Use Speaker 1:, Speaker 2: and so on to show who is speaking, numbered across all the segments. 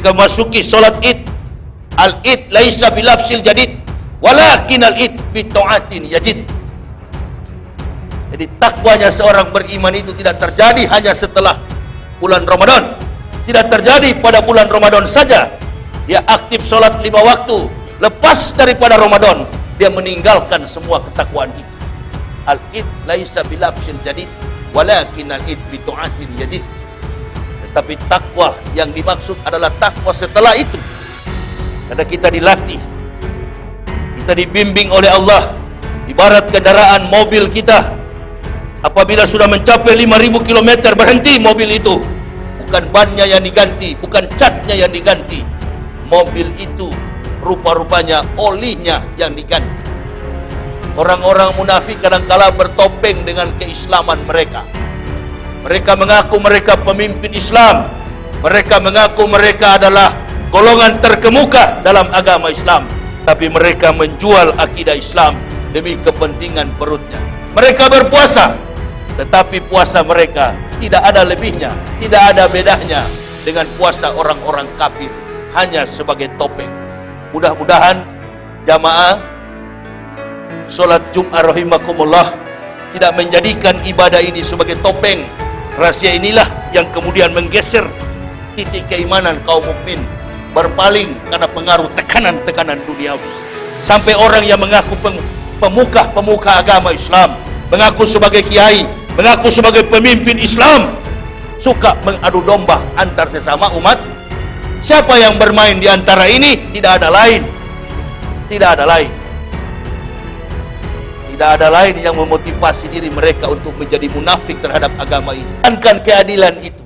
Speaker 1: ketika masuki solat id, al-id laisa bilafsil jadid walakin al-id bita'atin yajid. Jadi takwanya seorang beriman itu tidak terjadi hanya setelah bulan Ramadan, tidak terjadi pada bulan Ramadan saja. Dia aktif solat 5 waktu, lepas daripada Ramadan dia meninggalkan semua ketakwaan itu. Al-id laisa bilafsil jadid walakin al-id bita'atin yajid. Tetapi takwa yang dimaksud adalah takwa setelah itu. Karena kita dilatih, kita dibimbing oleh Allah. Ibarat kendaraan mobil kita, apabila sudah mencapai 5.000 km berhenti mobil itu. Bukan bannya yang diganti, bukan catnya yang diganti, mobil itu rupa-rupanya olinya yang diganti. Orang-orang munafik kadang-kala bertopeng dengan keislaman mereka. Mereka mengaku mereka pemimpin Islam, mereka mengaku mereka adalah golongan terkemuka dalam agama Islam, tapi mereka menjual akidah Islam demi kepentingan perutnya. Mereka berpuasa, tetapi puasa mereka tidak ada lebihnya, tidak ada bedanya dengan puasa orang-orang kafir, hanya sebagai topeng. Mudah-mudahan jamaah solat Jumat rahimakumullah tidak menjadikan ibadah ini sebagai topeng. Rahasia inilah yang kemudian menggeser titik keimanan kaum mukmin, berpaling karena pengaruh tekanan-tekanan duniawi. Sampai orang yang mengaku pemuka agama Islam, mengaku sebagai kiai, mengaku sebagai pemimpin Islam, suka mengadu domba antar sesama umat. Siapa yang bermain di antara ini? Tidak ada lain. Tidak ada lain. Tidak ada lain yang memotivasi diri mereka untuk menjadi munafik terhadap agama ini. Tekankan keadilan itu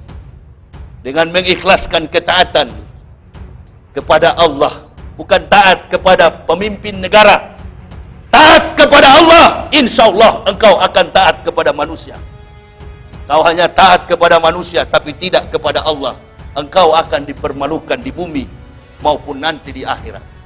Speaker 1: dengan mengikhlaskan ketaatan kepada Allah, bukan taat kepada pemimpin negara. Taat kepada Allah, insya Allah engkau akan taat kepada manusia. Kau hanya taat kepada manusia tapi tidak kepada Allah, engkau akan dipermalukan di bumi maupun nanti di akhirat.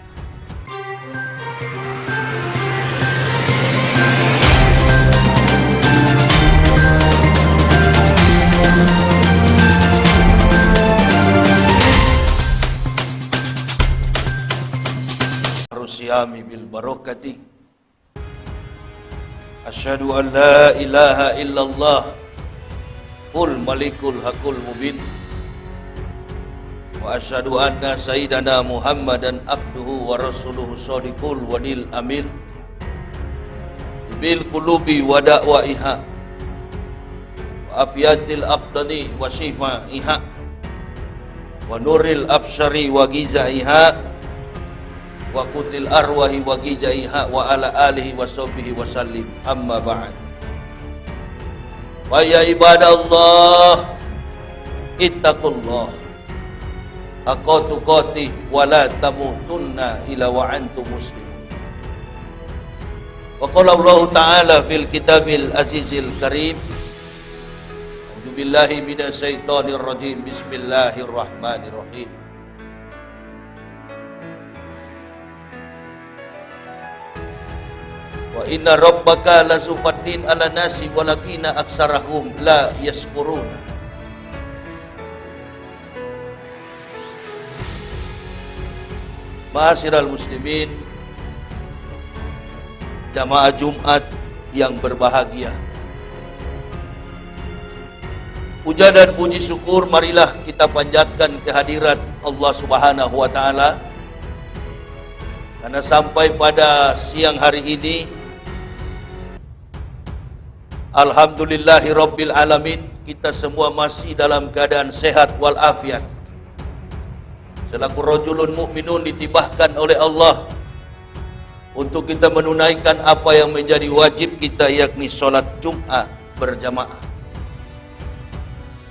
Speaker 1: Rusyami bil barakati. Asyhadu an la ilaha illallah qul malikul hakul mubin. Wa asyhadu anna sayyidana Muhammadan abduhu wa rasuluhu shadiqul wadil amin. Bil qulubi wa da'waiha wa afiyatil abdani wa shifaiha wa nuril absyari wa gizaiha wa qutil arwahi wa gijaiha wa ala alihi wa sahbihi wa sallim. Amma ba'd. Wa ya ibadallah ittaqullah haqqa tuqatih wa la tamutunna illa wa antum muslimun. Wa qala Allah ta'ala fil kitabil azizil karim. A'udzu billahi minasy syaithanir rajim. Bismillahirrahmanirrahim. Wa inna rabbaka lasufaddin ala nasi walakina aksarahum la yaskurun. Ma'asyiral muslimin, jamaah Jumat yang berbahagia, puja dan puji syukur marilah kita panjatkan kehadirat Allah Subhanahu wa taala, karena sampai pada siang hari ini alhamdulillahi rabbil alamin, kita semua masih dalam keadaan sehat walafiat. Selaku rajulun mukminun ditibahkan oleh Allah untuk kita menunaikan apa yang menjadi wajib kita, yakni sholat Jum'ah berjamaah.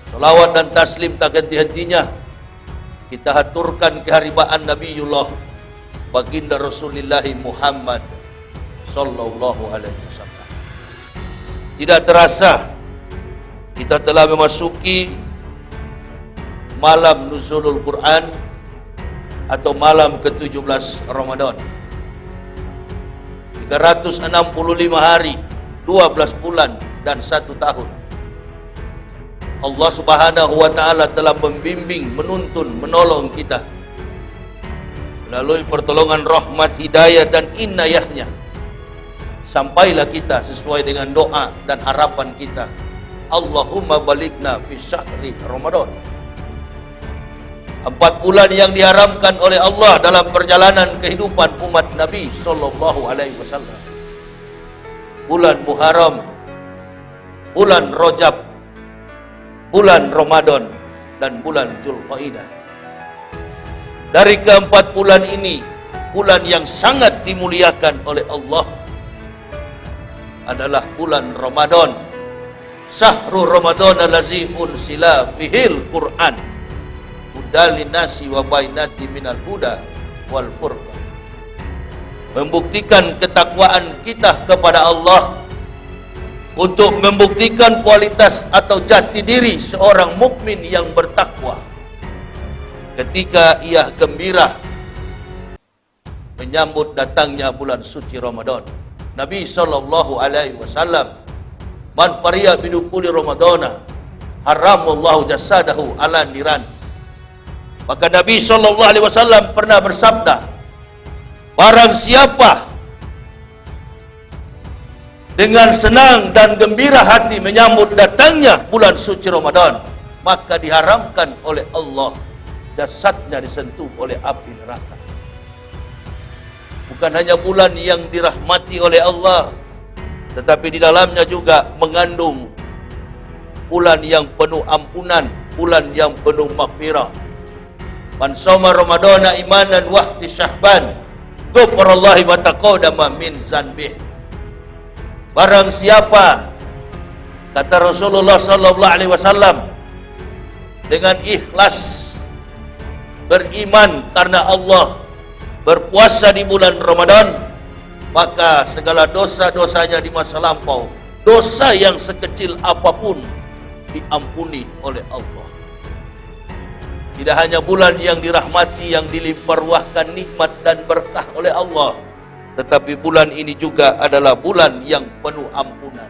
Speaker 1: Salawat dan taslim tak henti-hentinya kita haturkan keharibaan Nabiullah baginda Rasulullah Muhammad sallallahu alaihi wasallam. Tidak terasa kita telah memasuki malam nuzulul Quran atau malam ke-17 Ramadan. 365 hari, 12 bulan dan 1 tahun. Allah Subhanahu wa taala telah membimbing, menuntun, menolong kita melalui pertolongan rahmat, hidayah dan inayahnya. Sampailah kita sesuai dengan doa dan harapan kita. Allahumma balighna fi syahri Ramadan. 4 bulan yang diharamkan oleh Allah dalam perjalanan kehidupan umat Nabi sallallahu alaihi wasallam. Bulan Muharram, bulan Rajab, bulan Ramadan dan bulan Dzulqa'dah. Dari ke-4 bulan ini, bulan yang sangat dimuliakan oleh Allah adalah bulan Ramadan. Syahrul Ramadan allazi unsila fihil Qur'an hudal linnasi wa bainati minal huda wal furqan. Membuktikan ketakwaan kita kepada Allah, untuk membuktikan kualitas atau jati diri seorang mukmin yang bertakwa ketika ia gembira menyambut datangnya bulan suci Ramadan. Nabi sallallahu alaihi wasallam, man fariya bidukuli Ramadana haramallahu jasadahu ala niran. Maka Nabi sallallahu alaihi wasallam pernah bersabda, barang siapa dengan senang dan gembira hati menyambut datangnya bulan suci Ramadan, maka diharamkan oleh Allah jasadnya disentuh oleh api neraka. Bukan hanya bulan yang dirahmati oleh Allah, tetapi di dalamnya juga mengandung bulan yang penuh ampunan, bulan yang penuh maghfirah. Man shoma Ramadana imanan wa ihtisaban ghufrallahu ma taqaddama min zanbih. Barang siapa, kata Rasulullah sallallahu alaihi wasallam, dengan ikhlas beriman karena Allah, berpuasa di bulan Ramadan, maka segala dosa-dosanya di masa lampau, dosa yang sekecil apapun, diampuni oleh Allah. Tidak hanya bulan yang dirahmati, yang dilimpah ruahkan nikmat dan berkah oleh Allah, tetapi bulan ini juga adalah bulan yang penuh ampunan.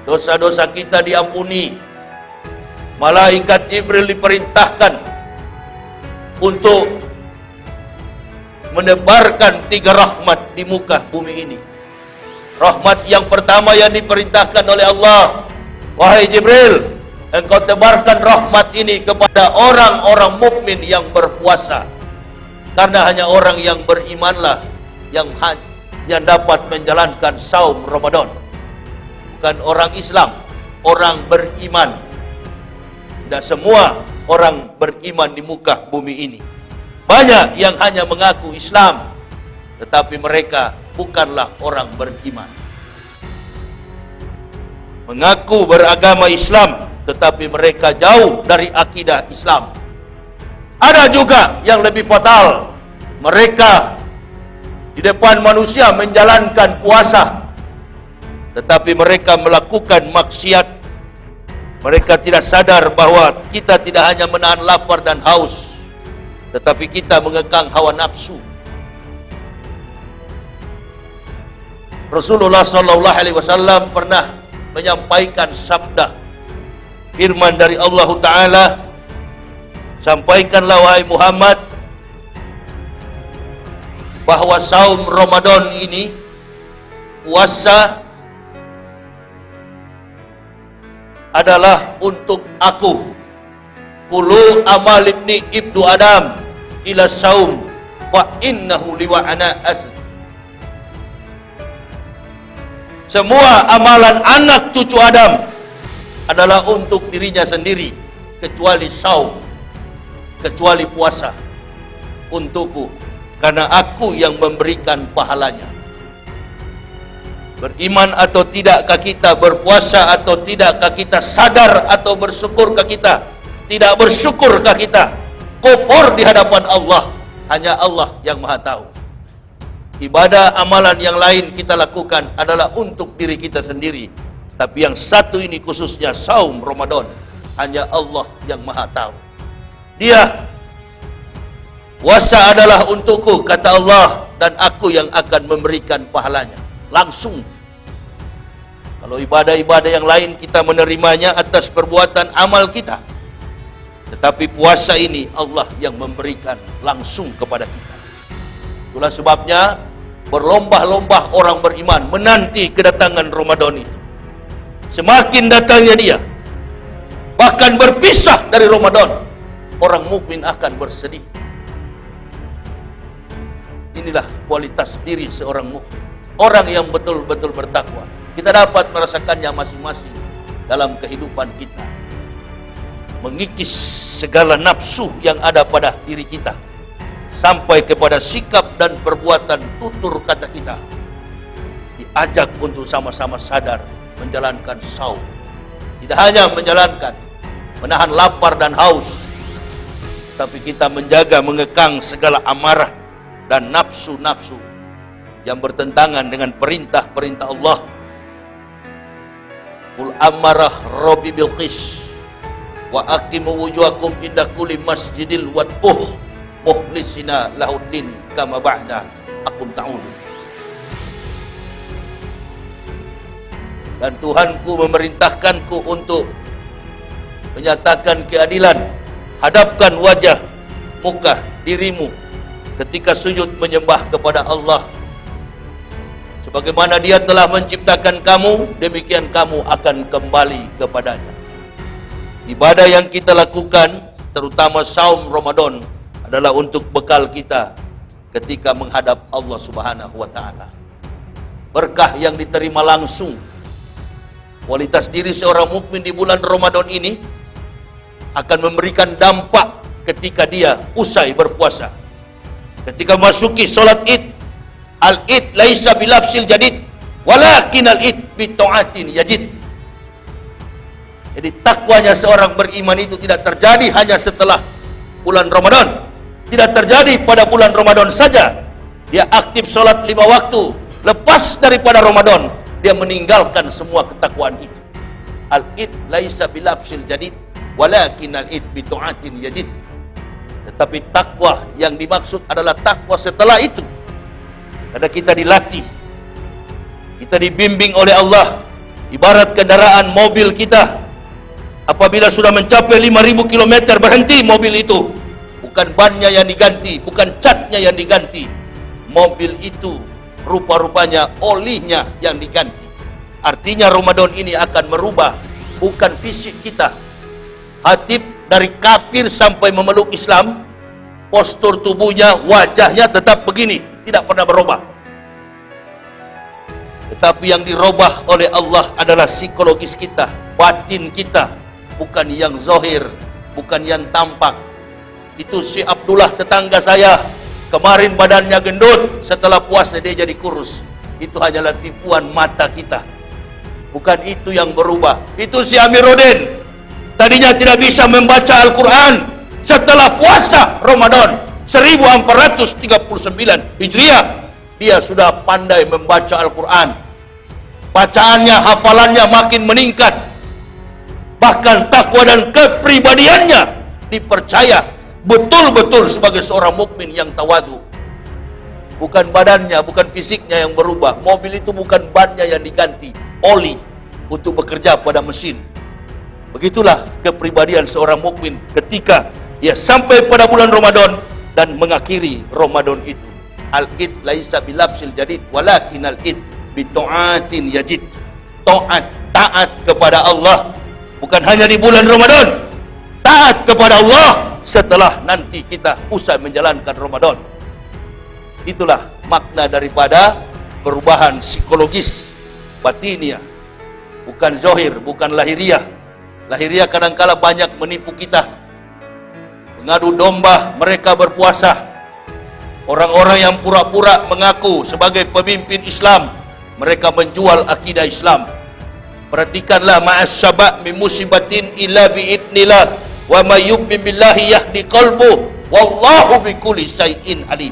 Speaker 1: Dosa-dosa kita diampuni. Malaikat Jibril diperintahkan untuk menebarkan 3 rahmat di muka bumi ini. Rahmat yang pertama yang diperintahkan oleh Allah, wahai Jibril, engkau tebarkan rahmat ini kepada orang-orang mukmin yang berpuasa. Karena hanya orang yang berimanlah yang dapat menjalankan saum Ramadan. Bukan orang Islam, orang beriman. Tidak semua orang beriman di muka bumi ini. Banyak yang hanya mengaku Islam, tetapi mereka bukanlah orang beriman. Mengaku beragama Islam, tetapi mereka jauh dari akidah Islam. Ada juga yang lebih fatal. Mereka di depan manusia menjalankan puasa, tetapi mereka melakukan maksiat. Mereka tidak sadar bahwa kita tidak hanya menahan lapar dan haus, tetapi kita mengekang hawa nafsu. Rasulullah sallallahu alaihi wasallam pernah menyampaikan sabda, firman dari Allah Ta'ala, sampaikanlah wahai Muhammad, bahwa saum Ramadan ini, puasa, adalah untuk aku. Kulu amal ibnu Adam ila saum wa innahu liwa'ana asl. Semua amalan anak cucu Adam adalah untuk dirinya sendiri, kecuali saum, kecuali puasa untukku, karena aku yang memberikan pahalanya. Beriman atau tidakkah kita, berpuasa atau tidakkah kita, sadar atau bersyukurkah kita, tidak bersyukurkah kita, kufur di hadapan Allah, hanya Allah yang maha tahu. Ibadah amalan yang lain kita lakukan adalah untuk diri kita sendiri, tapi yang satu ini khususnya saum Ramadan, hanya Allah yang maha tahu. Dia, puasa adalah untukku, kata Allah, dan aku yang akan memberikan pahalanya. Langsung Kalau ibadah-ibadah yang lain kita menerimanya atas perbuatan amal kita. Tetapi puasa ini Allah yang memberikan langsung kepada kita. Itulah sebabnya berlomba-lomba orang beriman menanti kedatangan Ramadan itu. Semakin datangnya dia, bahkan berpisah dari Ramadan, orang mukmin akan bersedih. Inilah kualitas diri seorang mukmin, orang yang betul-betul bertakwa. Kita dapat merasakannya masing-masing dalam kehidupan kita. Mengikis segala nafsu yang ada pada diri kita, sampai kepada sikap dan perbuatan tutur kata kita. Diajak untuk sama-sama sadar menjalankan saum. Tidak hanya menjalankan, menahan lapar dan haus, tapi kita menjaga, mengekang segala amarah dan nafsu-nafsu yang bertentangan dengan perintah-perintah Allah. Qul amarah Rabbi bil qis wa aqimu wujuhakum inda kulli masjidil wad'uh mukhlisina lahuddin kama ba'da akum ta'un. Dan Tuhanku memerintahkanku untuk menyatakan keadilan. Hadapkan wajah muka dirimu ketika sujud menyembah kepada Allah. Sebagaimana Dia telah menciptakan kamu, demikian kamu akan kembali kepadanya. Ibadah yang kita lakukan, terutama saum Ramadan, adalah untuk bekal kita ketika menghadap Allah Subhanahu wa Ta'ala. Berkah yang diterima langsung. Kualitas diri seorang mukmin di bulan Ramadan ini akan memberikan dampak ketika dia usai berpuasa. Ketika masuki solat Id, al-Id laisa bilafsil jadid, walakin al-Id bita'atin yajid. Jadi takwanya seorang beriman itu tidak terjadi hanya setelah bulan Ramadan. Tidak terjadi pada bulan Ramadan saja. Dia aktif solat 5 waktu. Lepas daripada Ramadan, dia meninggalkan semua ketakwaan itu. Al-Id laisa bilafsil jadid, walakin al-Id bita'atin yajid. Tetapi takwa yang dimaksud adalah takwa setelah itu. Karena kita dilatih, kita dibimbing oleh Allah. Ibarat kendaraan mobil kita, apabila sudah mencapai 5.000 km berhenti mobil itu. Bukan bannya yang diganti, bukan catnya yang diganti. Mobil itu rupa-rupanya olinya yang diganti. Artinya Ramadan ini akan merubah bukan fisik kita. Hatib dari kafir sampai memeluk Islam, postur tubuhnya, wajahnya tetap begini, tidak pernah berubah. Tetapi yang dirubah oleh Allah adalah psikologis kita, batin kita, bukan yang zahir, bukan yang tampak. Itu si Abdullah tetangga saya, kemarin badannya gendut, setelah puasa dia jadi kurus. Itu hanyalah tipuan mata kita, bukan itu yang berubah. Itu si Amiruddin, tadinya tidak bisa membaca Al-Quran, setelah puasa Ramadan 1439 Hijriah, dia sudah pandai membaca Al-Quran. Bacaannya, hafalannya makin meningkat. Bahkan takwa dan kepribadiannya dipercaya betul-betul sebagai seorang mukmin yang tawadu. Bukan badannya, bukan fisiknya yang berubah. Mobil itu bukan bannya yang diganti, oli untuk bekerja pada mesin. Begitulah kepribadian seorang mukmin ketika ia sampai pada bulan Ramadan dan mengakhiri Ramadan itu. Al-Id laisa bilafsil jadid, walakin al-Id bita'atin yajid. Taat, taat kepada Allah bukan hanya di bulan Ramadan, taat kepada Allah setelah nanti kita usai menjalankan Ramadan. Itulah makna daripada perubahan psikologis batiniah, bukan zahir, bukan lahiriah. Lahiriah kadangkala banyak menipu kita. Mengadu domba mereka berpuasa. Orang-orang yang pura-pura mengaku sebagai pemimpin Islam, mereka menjual akidah Islam. Perhatikanlah, ma'asyaba' min musibatin illa bi'idnillah wa may yu'min billahi yahdi qalbuh wallahu bikulli syai'in alim.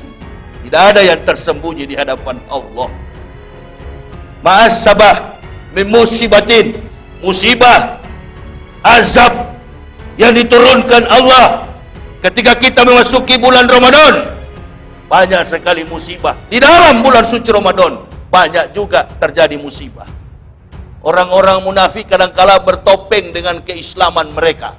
Speaker 1: Tidak ada yang tersembunyi di hadapan Allah. Ma'asyaba' min musibatin, musibah, azab yang diturunkan Allah ketika kita memasuki bulan Ramadan. Banyak sekali musibah di dalam bulan suci Ramadan, banyak juga terjadi musibah. Orang-orang munafik kadangkala bertopeng dengan keislaman mereka.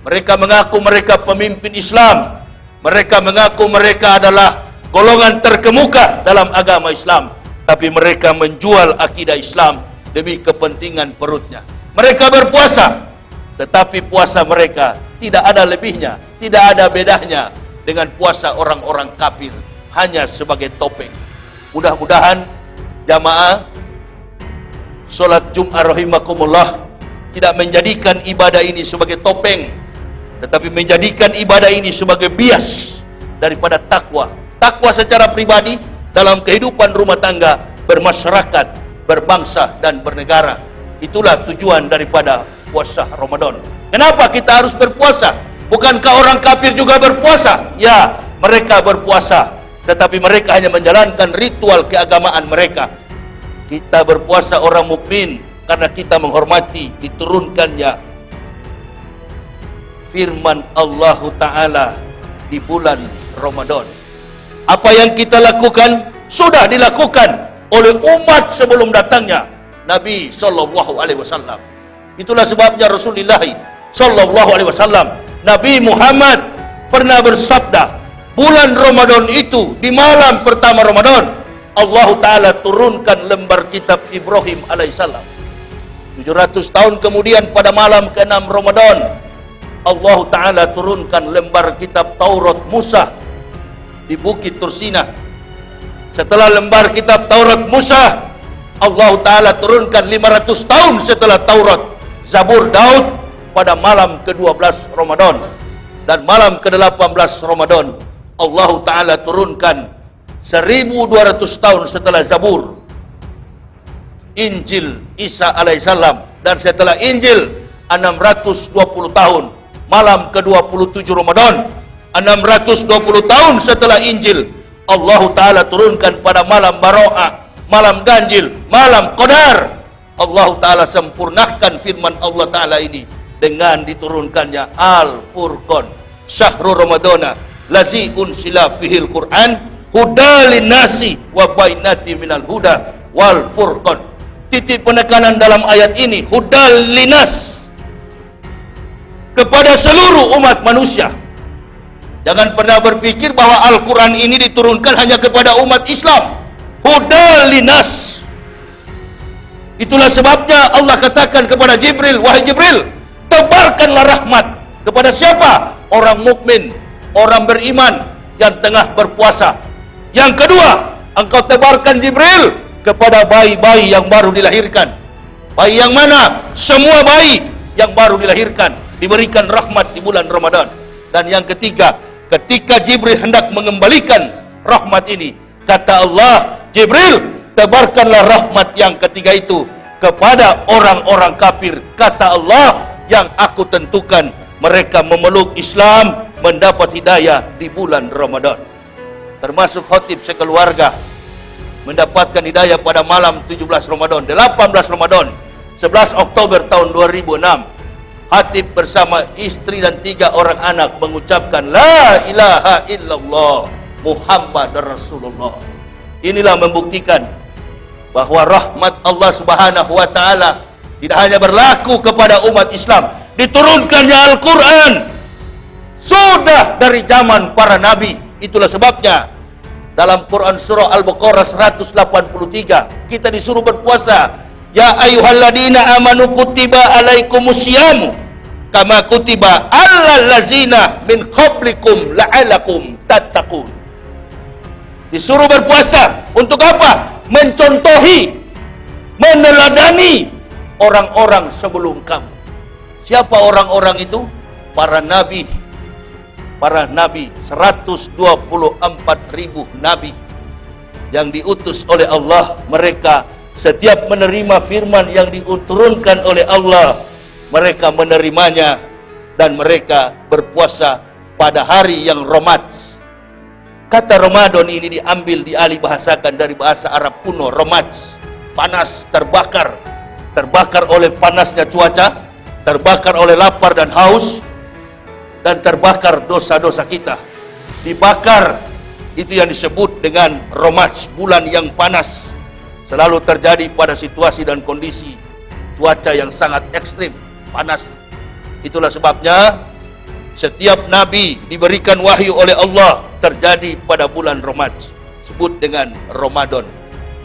Speaker 1: Mereka mengaku mereka pemimpin Islam. Mereka mengaku mereka adalah golongan terkemuka dalam agama Islam. Tapi mereka menjual akidah Islam demi kepentingan perutnya. Mereka berpuasa, tetapi puasa mereka tidak ada lebihnya, tidak ada bedanya dengan puasa orang-orang kafir, hanya sebagai topeng. Mudah-mudahan jamaah solat Jum'ah rahimakumullah tidak menjadikan ibadah ini sebagai topeng, tetapi menjadikan ibadah ini sebagai bias daripada takwa. Takwa secara pribadi dalam kehidupan rumah tangga, bermasyarakat, berbangsa dan bernegara. Itulah tujuan daripada puasa Ramadan. Kenapa kita harus berpuasa? Bukankah orang kafir juga berpuasa? Ya, mereka berpuasa, tetapi mereka hanya menjalankan ritual keagamaan mereka. Kita berpuasa orang mukmin karena kita menghormati diturunkannya firman Allah Ta'ala di bulan Ramadan. Apa yang kita lakukan sudah dilakukan oleh umat sebelum datangnya Nabi Sallallahu Alaihi Wasallam. Itulah sebabnya Rasulullah Sallallahu Alaihi Wasallam, Nabi Muhammad pernah bersabda, bulan Ramadan itu, di malam pertama Ramadan, Allah Ta'ala turunkan lembar kitab Ibrahim alaihissalam. 700 tahun kemudian pada malam ke-6 Ramadan, Allah Ta'ala turunkan lembar kitab Taurat Musa di Bukit Tursina. Setelah lembar kitab Taurat Musa, Allah Ta'ala turunkan 500 tahun setelah Taurat Zabur Daud pada malam ke-12 Ramadan. Dan malam ke-18 Ramadan, Allah Ta'ala turunkan 1200 tahun setelah Zabur Injil Isa alaihissalam. Dan setelah Injil 620 tahun, malam ke-27 Ramadan, 620 tahun setelah Injil, Allah Ta'ala turunkan pada malam Baro'ah, malam ganjil, malam Qadar. Allah Ta'ala sempurnakan firman Allah Ta'ala ini dengan diturunkannya Al-Furqan, Syahrul Ramadana lazi unsila fihil Qur'an hudalin nasi wa bainati minal huda wal furqan. Titik penekanan dalam ayat ini, hudalinas, kepada seluruh umat manusia. Jangan pernah berpikir bahwa Al-Quran ini diturunkan hanya kepada umat Islam. Hudalinas. Itulah sebabnya Allah katakan kepada Jibril, wahai Jibril, tebarkanlah rahmat kepada siapa? Orang mukmin, orang beriman yang tengah berpuasa. Yang kedua, engkau tebarkan Jibril kepada bayi-bayi yang baru dilahirkan. Bayi yang mana? Semua bayi yang baru dilahirkan diberikan rahmat di bulan Ramadan. Dan yang ketiga, ketika Jibril hendak mengembalikan rahmat ini, kata Allah, Jibril, tebarkanlah rahmat yang ketiga itu kepada orang-orang kafir. Kata Allah, yang aku tentukan mereka memeluk Islam, mendapat hidayah di bulan Ramadan. Termasuk khotib sekeluarga mendapatkan hidayah pada malam 17 Ramadan, 18 Ramadan, 11 Oktober tahun 2006. Khatib bersama istri dan 3 orang anak mengucapkan La ilaha illallah Muhammad Rasulullah. Inilah membuktikan bahwa rahmat Allah Subhanahu wa Ta'ala tidak hanya berlaku kepada umat Islam. Diturunkannya Al-Quran sudah dari zaman para nabi. Itulah sebabnya dalam Quran surah Al-Baqarah 183 kita disuruh berpuasa. Ya ayyuhalladzina amanu kutiba alaikumusyamu kama kutiba alal ladzina min qablikum la'alakum tattaqun. Disuruh berpuasa untuk apa? Mencontohi, meneladani orang-orang sebelum kamu. Siapa orang-orang itu? Para nabi. Para nabi, 124.000 nabi yang diutus oleh Allah. Mereka setiap menerima firman yang diturunkan oleh Allah, mereka menerimanya dan mereka berpuasa pada hari yang Ramaz. Kata Ramadan ini diambil, dialih bahasakan dari bahasa Arab kuno, Ramaz, panas, terbakar. Terbakar oleh panasnya cuaca, terbakar oleh lapar dan haus, dan terbakar dosa-dosa kita. Dibakar, itu yang disebut dengan Ramaz, bulan yang panas. Selalu terjadi pada situasi dan kondisi cuaca yang sangat ekstrim, panas. Itulah sebabnya setiap nabi diberikan wahyu oleh Allah terjadi pada bulan Ramadan, sebut dengan Ramadan.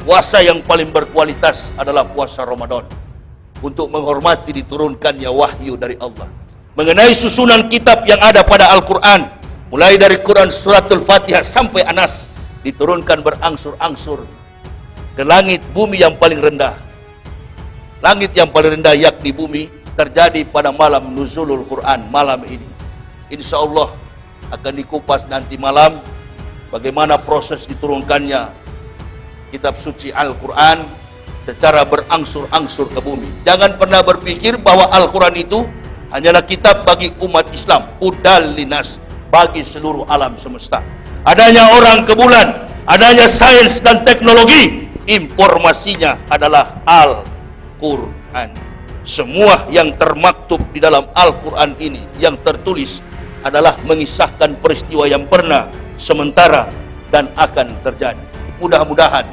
Speaker 1: Puasa yang paling berkualitas adalah puasa Ramadan, untuk menghormati diturunkannya wahyu dari Allah. Mengenai susunan kitab yang ada pada Al-Quran, mulai dari Quran suratul Fatihah sampai Anas, diturunkan berangsur-angsur ke langit bumi yang paling rendah. Langit yang paling rendah yakni bumi terjadi pada malam nuzulul Quran, malam ini. Insya Allah akan dikupas nanti malam bagaimana proses diturunkannya kitab suci Al-Quran secara berangsur-angsur ke bumi. Jangan pernah berpikir bahwa Al-Quran itu hanyalah kitab bagi umat Islam, hudal linas, bagi seluruh alam semesta. Adanya orang ke bulan, adanya sains dan teknologi, informasinya adalah Al-Quran. Semua yang termaktub di dalam Al-Quran ini, yang tertulis, adalah mengisahkan peristiwa yang pernah, sementara, dan akan terjadi. Mudah-mudahan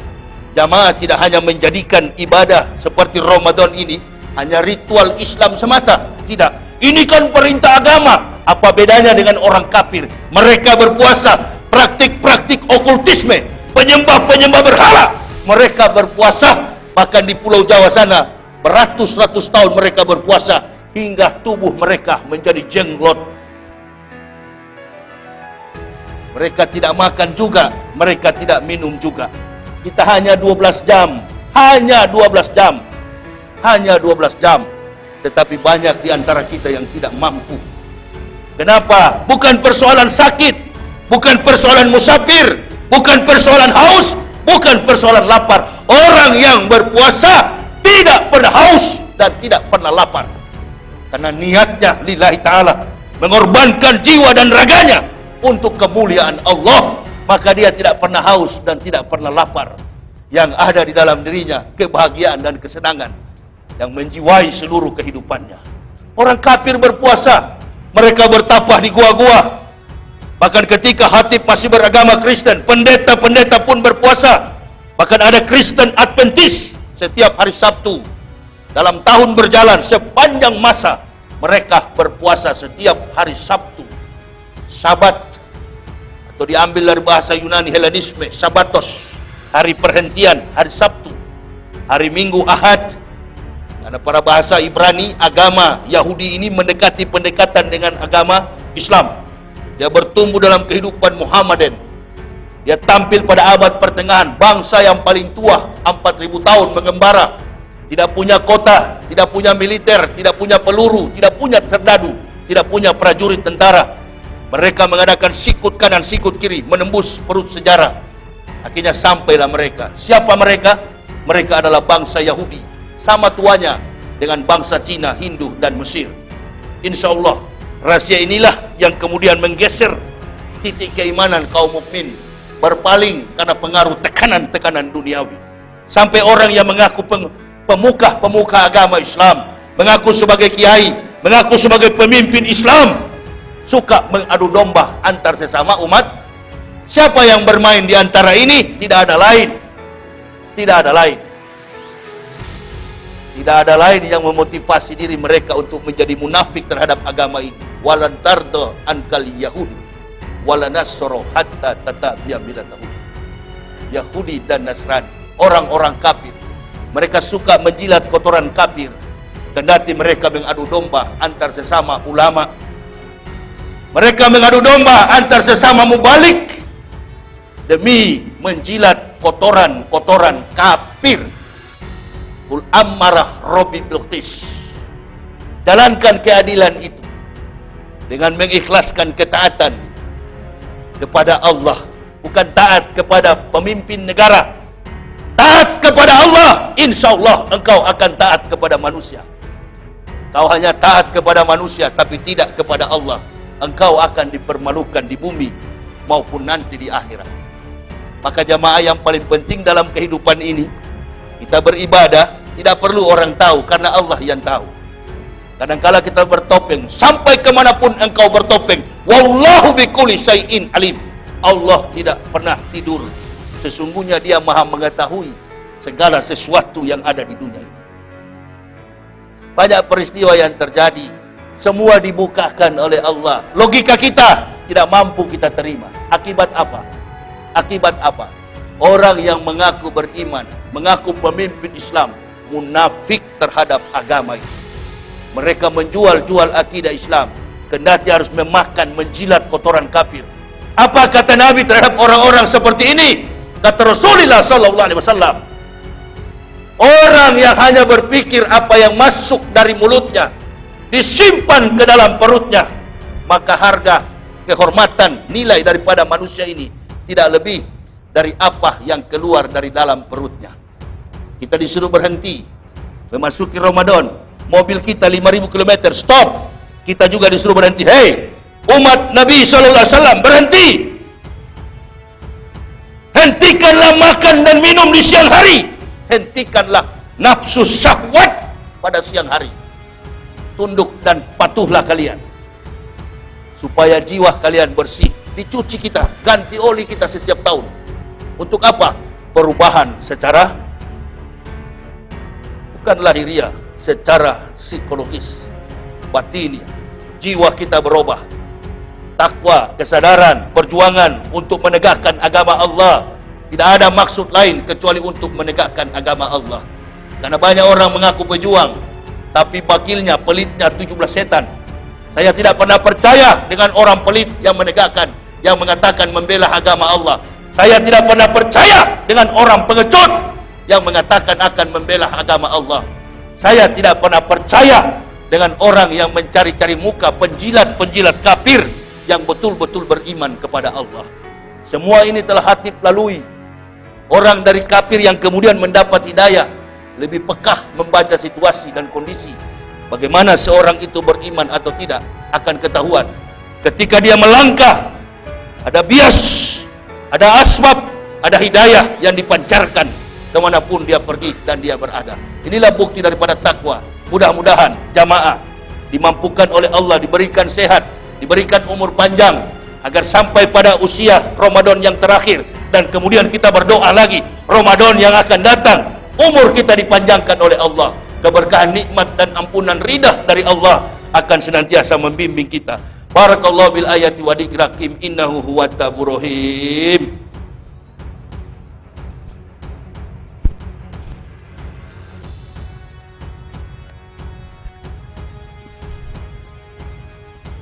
Speaker 1: jamaah tidak hanya menjadikan ibadah seperti Ramadan ini hanya ritual Islam semata. Tidak, ini kan perintah agama. Apa bedanya dengan orang kafir? Mereka berpuasa, praktik-praktik okultisme, penyembah-penyembah berhala. Mereka berpuasa, bahkan di Pulau Jawa sana beratus-ratus tahun mereka berpuasa hingga tubuh mereka menjadi jenglot. Mereka tidak makan juga, mereka tidak minum juga. Kita hanya 12 jam, hanya 12 jam, hanya 12 jam. Tetapi banyak di antara kita yang tidak mampu. Kenapa? Bukan persoalan sakit, bukan persoalan musafir, bukan persoalan haus, bukan persoalan lapar. Orang yang berpuasa tidak pernah haus dan tidak pernah lapar, karena niatnya lillahi ta'ala, mengorbankan jiwa dan raganya untuk kemuliaan Allah. Maka dia tidak pernah haus dan tidak pernah lapar. Yang ada di dalam dirinya kebahagiaan dan kesenangan yang menjiwai seluruh kehidupannya. Orang kafir berpuasa, mereka bertapah di gua-gua. Bahkan ketika khatib masih beragama Kristen, pendeta-pendeta pun berpuasa. Bahkan ada Kristen Adventis setiap hari Sabtu dalam tahun berjalan sepanjang masa, mereka berpuasa setiap hari Sabtu. Sabat, atau diambil dari bahasa Yunani Helenisme, Sabatos, hari perhentian, hari Sabtu. Hari Minggu Ahad, karena pada bahasa Ibrani, agama Yahudi ini mendekati pendekatan dengan agama Islam. Dia bertumbuh dalam kehidupan Muhammadan. Dia tampil pada abad pertengahan, bangsa yang paling tua, 4000 tahun mengembara, tidak punya kota, tidak punya militer, tidak punya peluru, tidak punya serdadu, tidak punya prajurit tentara. Mereka mengadakan sikut kanan, sikut kiri, menembus perut sejarah. Akhirnya sampailah mereka. Siapa mereka? Mereka adalah bangsa Yahudi, sama tuanya dengan bangsa Cina, Hindu, dan Mesir. Insya Allah, rahasia inilah yang kemudian menggeser titik keimanan kaum mukmin, berpaling karena pengaruh tekanan-tekanan duniawi. Sampai orang yang mengaku pemuka agama Islam, mengaku sebagai kiai, mengaku sebagai pemimpin Islam, suka mengadu domba antar sesama umat. Siapa yang bermain di antara ini? Tidak ada lain. Tidak ada lain. Tidak ada lain yang memotivasi diri mereka untuk menjadi munafik terhadap agama ini. Walan tarda ankal yahud wala nasra hatta tatabi'a millatahum. Yahudi dan Nasrani, orang-orang kafir, mereka suka menjilat kotoran kafir, kendati mereka mengadu domba antar sesama ulama. Mereka mengadu domba antar sesama mubalik demi menjilat kotoran-kotoran kafir. Ul ammarah robi bilqis. Jalankan keadilan itu dengan mengikhlaskan ketaatan kepada Allah, bukan taat kepada pemimpin negara. Taat kepada Allah, insya Allah engkau akan taat kepada manusia. Kau hanya taat kepada manusia tapi tidak kepada Allah, engkau akan dipermalukan di bumi maupun nanti di akhirat. Maka jamaah, yang paling penting dalam kehidupan ini, kita beribadah tidak perlu orang tahu, karena Allah yang tahu. Kadangkala kita bertopeng, sampai kemanapun engkau bertopeng, wallahu bikulli syai'in alim. Allah tidak pernah tidur, sesungguhnya dia maha mengetahui segala sesuatu yang ada di dunia ini. banyak peristiwa yang terjadi. Semua dibukakan oleh Allah. Logika kita tidak mampu kita terima. Akibat apa? Akibat apa? Orang yang mengaku beriman, mengaku pemimpin Islam, munafik terhadap agama itu. Mereka menjual-jual akidah Islam, kendati harus memakan, menjilat kotoran kafir. Apa kata Nabi terhadap orang-orang seperti ini? Kata Rasulullah sallallahu alaihi wasallam, orang yang hanya berpikir apa yang masuk dari mulutnya disimpan ke dalam perutnya, maka harga, kehormatan, nilai daripada manusia ini tidak lebih dari apa yang keluar dari dalam perutnya. Kita disuruh berhenti memasuki Ramadan, mobil kita 5.000 km, stop. Kita juga disuruh berhenti. Hei, umat Nabi SAW, berhenti. Hentikanlah makan dan minum di siang hari. Hentikanlah nafsu syahwat pada siang hari. Tunduk dan patuhlah kalian, supaya jiwa kalian bersih. Dicuci kita, ganti oli kita setiap tahun. Untuk apa? Perubahan secara bukan lahiriah, secara psikologis, batiniah. Jiwa kita berubah. Takwa, kesadaran, perjuangan untuk menegakkan agama Allah. Tidak ada maksud lain kecuali untuk menegakkan agama Allah. Karena banyak orang mengaku berjuang, tapi bakilnya, pelitnya 17 setan. Saya tidak pernah percaya dengan orang pelit yang menegakkan, yang mengatakan membela agama Allah. Saya tidak pernah percaya dengan orang pengecut yang mengatakan akan membela agama Allah. Saya tidak pernah percaya dengan orang yang mencari-cari muka, penjilat-penjilat kafir yang betul-betul beriman kepada Allah. Semua ini telah Hatib lalui. Orang dari kafir yang kemudian mendapat hidayah lebih pekah membaca situasi dan kondisi. Bagaimana seorang itu beriman atau tidak akan ketahuan ketika dia melangkah. Ada bias, ada asbab, ada hidayah yang dipancarkan kemanapun dia pergi dan dia berada. Inilah bukti daripada takwa. Mudah-mudahan jamaah dimampukan oleh Allah, diberikan sehat, diberikan umur panjang, agar sampai pada usia Ramadan yang terakhir, dan kemudian kita berdoa lagi Ramadan yang akan datang, umur kita dipanjangkan oleh Allah. Keberkahan, nikmat dan ampunan ridha dari Allah akan senantiasa membimbing kita. Barakallahu bil ayati wa dikrakim, innahu huwat tawwabur rahim.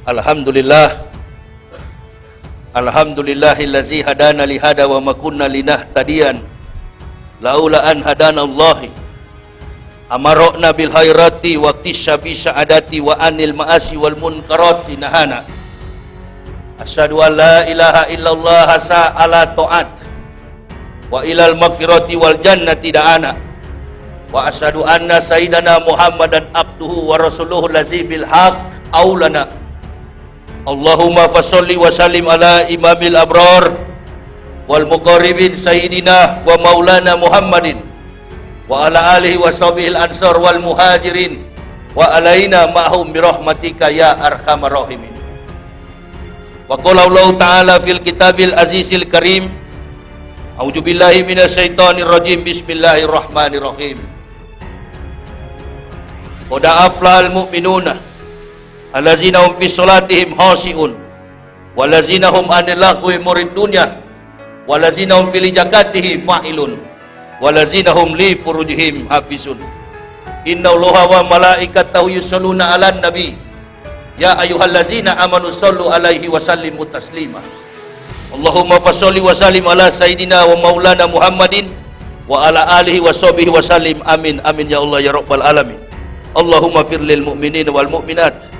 Speaker 1: Alhamdulillah, alhamdulillahillazi hadana lihada wa ma kunna linahtadiyan laula an hadanallahi. Amarna bil khairati wa tishabi sa'adati wa anil ma'asi wal munkarati nahana. Asyhadu an la ilaha illallah sa'ala ta'at wa ilal maghfirati wal jannati da'ana. Wa asyhadu anna sayyidana Muhammadan abduhu wa rasuluhu lazi bil haq aulana. Allahumma fasalli wa sallim ala imamil abrar wal muqarribin sayyidina wa maulana Muhammadin wa ala alihi wa sahbihil ansar wal muhajirin wa alaina ma'hum birahmatika ya arhamar rahimin. Wa qala Allah ta'ala fil kitabil azizil karim, a'udzu billahi minasyaitonir rajim, bismillahirrahmanirrahim. Qad aflahal mu'minuna allazina hum fi sholatihim khashi'un wallazina hum 'anil lagwi muriddunya wallazina hum fil zakatihi fa'ilun wallazina hum li furujihim hafizun. Innallaha wa malaikatahu yusholluna 'alan nabi ya ayyuhallazina amanu shollu 'alaihi wa sallimu taslima. Allahumma fasholli wa sallim ala sayyidina wa maulana Muhammadin wa ala alihi wa sahbihi wa sallim. Amin amin ya Allah ya rabbal alamin. Allahumma fir lil mu'minina wal mu'minat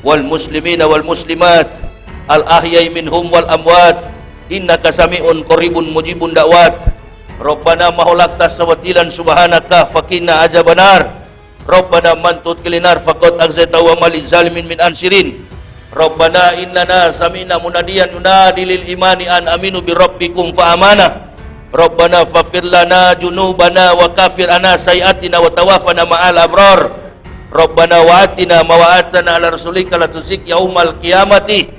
Speaker 1: wal muslimina wal muslimat al ahyai minhum wal amwat innaka sami'un qaribun mujibun da'wat. Rabbana ma khalaqta sawatilan subhanaka faqina azabannar. Rabbana man tudkhilan faqad aghzayta wa malil zalimin min ansirin. Rabbana innana sami'na munadiyan yunadi lil imani an aminu bi rabbikum fa amana. Rabbana faghfir lana junubana wa kafir anna sayiatina wa tawaffana ma'al abrar. Rabbana wa'atina ma wa'atana ala rasulika la tuzigh yaumal qiyamati.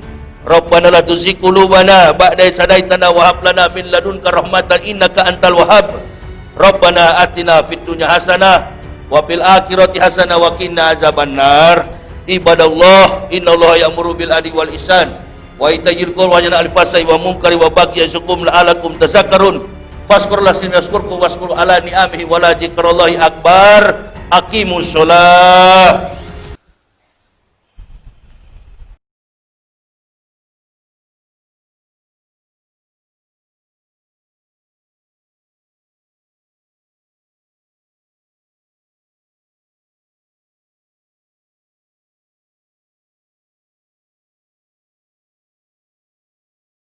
Speaker 1: Rabbana la tuzigh qulubana ba'da idh hadaitana wa hab lana min ladunka rahmatan innaka antal wahhab. Rabbana atina fid dunya hasanah wa fil akhirati hasanah wa qina azabannar. Ibadallah, innallaha ya'muru bil adli wal ihsan wa ita'i dzil qurba wa yanha 'anil fahsya'i wa munkari wa baghi ya'izukum la'allakum tadhakkarun. Fazkurullah yazkurkum washkuru ala ni'amihi wa la dzikrallahi akbar. Aqimus shalah.